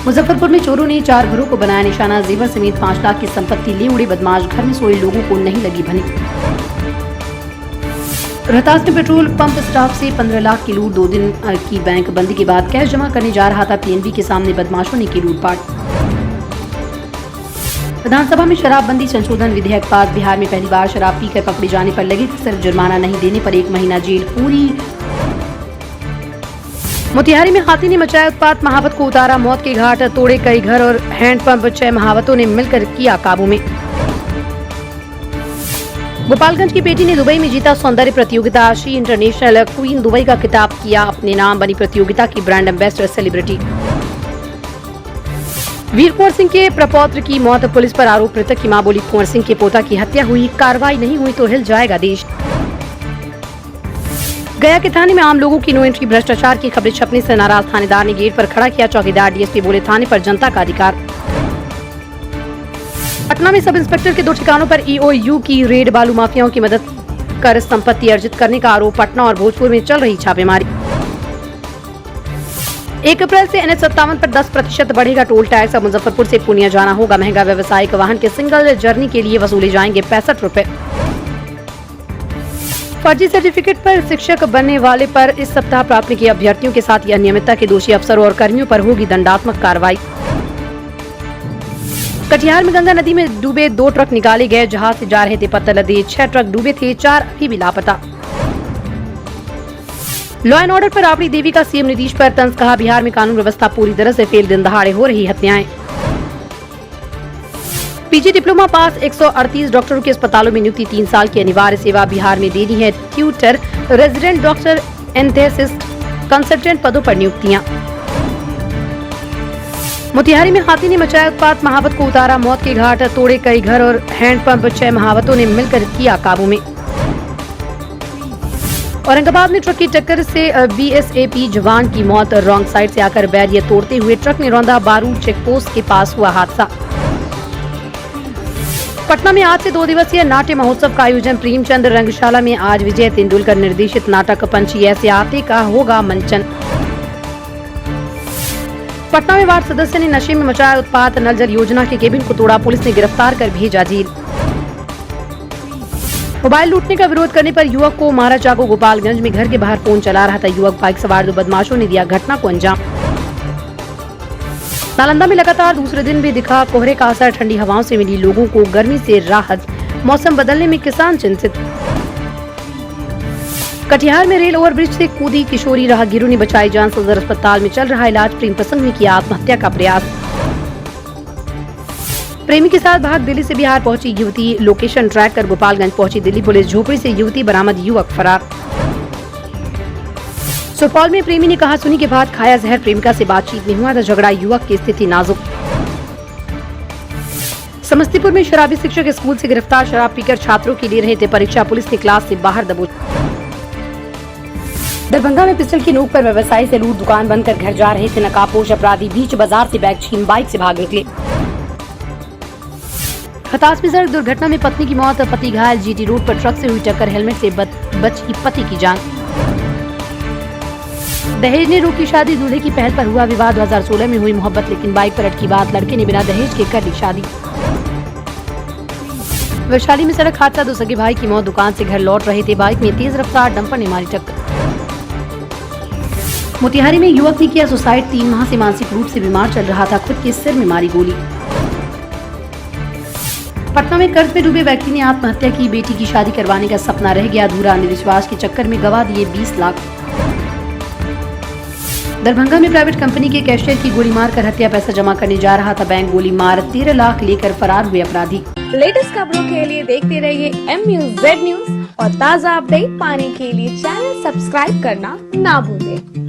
मुजफ्फरपुर में चोरों ने 4 घरों को बनाया निशाना। जेवर समेत 5 लाख की संपत्ति ले उड़े बदमाश। घर में सोए लोगों को नहीं लगी भनक। रोहतास में पेट्रोल पंप स्टाफ से 15 लाख की लूट। 2 दिन की बैंक बंदी के बाद कैश जमा करने जा रहा था पीएनबी के सामने बदमाशों ने की लूटपाट। विधानसभा में शराबबंदी संशोधन विधेयक पास। बिहार में पहली बार शराब पीकर पकड़े जाने पर लगेगा सिर्फ जुर्माना, नहीं देने पर 1 महीना जेल पूरी। मोतिहारी में हाथी ने मचाया उत्पात। महावत को उतारा मौत के घाट। तोड़े कई घर और हैंडपंप। 6 महावतों ने मिलकर किया काबू में। गोपालगंज की बेटी ने दुबई में जीता सौंदर्य प्रतियोगिता। शी इंटरनेशनल क्वीन दुबई का खिताब किया अपने नाम। बनी प्रतियोगिता की ब्रांड एम्बेसडर सेलिब्रिटी। वीर कुंवर सिंह के प्रपौत्र की मौत। पुलिस पर आरोप। मृतक की मां बोली कुंवर सिंह के पोता की हत्या हुई, कार्रवाई नहीं हुई तो हिल जाएगा देश। गया के थाने में आम लोगों की नो एंट्री। भ्रष्टाचार की खबरें छपने से नाराज थानेदार ने गेट पर खड़ा किया चौकीदार। डीएसपी बोले थाने पर जनता का अधिकार। पटना में सब इंस्पेक्टर के 2 ठिकानों पर ईओयू की रेड। बालू माफियाओं की मदद कर संपत्ति अर्जित करने का आरोप। पटना और भोजपुर में चल रही छापेमारी। 1 अप्रैल से NH57 पर 10% बढ़ेगा टोल टैक्स। अब मुजफ्फरपुर से पूर्णिया जाना होगा महंगा। व्यावसायिक वाहन के सिंगल जर्नी के लिए वसूले जाएंगे 65 रुपए। फर्जी सर्टिफिकेट पर शिक्षक बनने वाले पर इस सप्ताह प्राथमिकी। अभ्यर्थियों के साथ ही अनियमितता के दोषी अफसरों और कर्मियों पर होगी दंडात्मक कार्रवाई। कटिहार में गंगा नदी में डूबे 2 ट्रक निकाले गए। जहाज से जा रहे थे पत्थर लदे। 6 ट्रक डूबे थे, 4 अभी भी लापता। लॉ एंड ऑर्डर पर राबड़ी देवी का सीएम नीतीश पर तंज। कहा बिहार में कानून व्यवस्था पूरी तरह से फेल। दिन दहाड़े हो रही हत्याएं। पीजी डिप्लोमा पास 138 डॉक्टरों के अस्पतालों में नियुक्ति। 3 साल की अनिवार्य सेवा बिहार में देनी है। Tutor, resident doctor, anaesthetist, consultant पदों पर नियुक्तियां। मोतिहारी में हाथी ने मचाया उत्पात। महावत को उतारा मौत के घाट। तोड़े कई घर और हैंडपंप। 6 महावतों ने मिलकर किया काबू में। औरंगाबाद में ट्रक की टक्कर से बीएसएफ जवान की मौत। रॉन्ग साइड से आकर बैरियर तोड़ते हुए ट्रक ने रौंदा। बारूद चेकपोस्ट के पास हुआ हादसा। पटना में आज से 2 दिवसीय नाट्य महोत्सव का आयोजन। प्रेमचंद रंगशाला में आज विजय तेंदुलकर निर्देशित नाटक पंछी ऐसे आते का होगा मंचन। पटना में वार्ड सदस्य ने नशे में मचाया उत्पात। नल जल योजना के केबिन को तोड़ा। पुलिस ने गिरफ्तार कर भेजा जेल। मोबाइल लूटने का विरोध करने पर युवक को मारा चाकू। गोपालगंज में घर के बाहर फोन चला रहा था युवक। बाइक सवार 2 बदमाशों ने दिया घटना को अंजाम। नालंदा में लगातार दूसरे दिन भी दिखा कोहरे का असर। ठंडी हवाओं से मिली लोगों को गर्मी से राहत। मौसम बदलने में किसान चिंतित। कटिहार में रेल ओवरब्रिज से कूदी किशोरी। राहगीरों ने बचाई जान। सदर अस्पताल में चल रहा इलाज। प्रेम प्रसंग में किया आत्महत्या का प्रयास। प्रेमी के साथ भाग दिल्ली से बिहार पहुंची युवती। लोकेशन ट्रैक कर गोपालगंज पहुंची दिल्ली पुलिस। झोपड़ी से युवती बरामद, युवक फरार। सुपौल में प्रेमी ने कहा सुनी के बाद खाया जहर। प्रेमिका से बातचीत नहीं हुआ था झगड़ा। युवक की स्थिति नाजुक। समस्तीपुर में शराबी शिक्षक स्कूल से गिरफ्तार। शराब पीकर छात्रों की ले रहे थे परीक्षा। पुलिस ने क्लास से बाहर दबोच। दरभंगा में पिस्टल की नोक पर व्यवसायी से लूट। दुकान बंद कर घर जा रहे थे नकाबपोश अपराधी। बीच बाजार से बैग छीन बाइक से भाग निकले। रोहतास में सड़क दुर्घटना में पत्नी की मौत, पति घायल। जीटी रोड पर ट्रक से हुई टक्कर। हेलमेट से बची पति की जान। दहेज ने रोकी शादी। दूल्हे की पहल पर हुआ विवाद। 2016 में हुई मोहब्बत लेकिन बाइक पर अटकी बात। लड़के ने बिना दहेज के कर ली शादी। वैशाली में सड़क हादसा। 2 सगे भाई की मौत। दुकान से घर लौट रहे थे। बाइक में तेज रफ्तार डंपर ने मारी टक्कर। मोतिहारी में युवक ने किया सुसाइड। 3 माह से मानसिक रूप से बीमार चल रहा था। खुद के सिर में मारी गोली। पटना में कर्ज में डूबे व्यक्ति ने आत्महत्या की। बेटी की शादी करवाने का सपना रह गया अधूरा। अंधविश्वास के चक्कर में गवा दिए 20 लाख। दरभंगा में प्राइवेट कंपनी के कैशियर की गोली मारकर हत्या। पैसा जमा करने जा रहा था बैंक। गोली मार 13 लाख लेकर फरार हुए अपराधी। लेटेस्ट खबरों के लिए देखते रहिए MUZ न्यूज और ताज़ा अपडेट पाने के लिए चैनल सब्सक्राइब करना ना भूलें।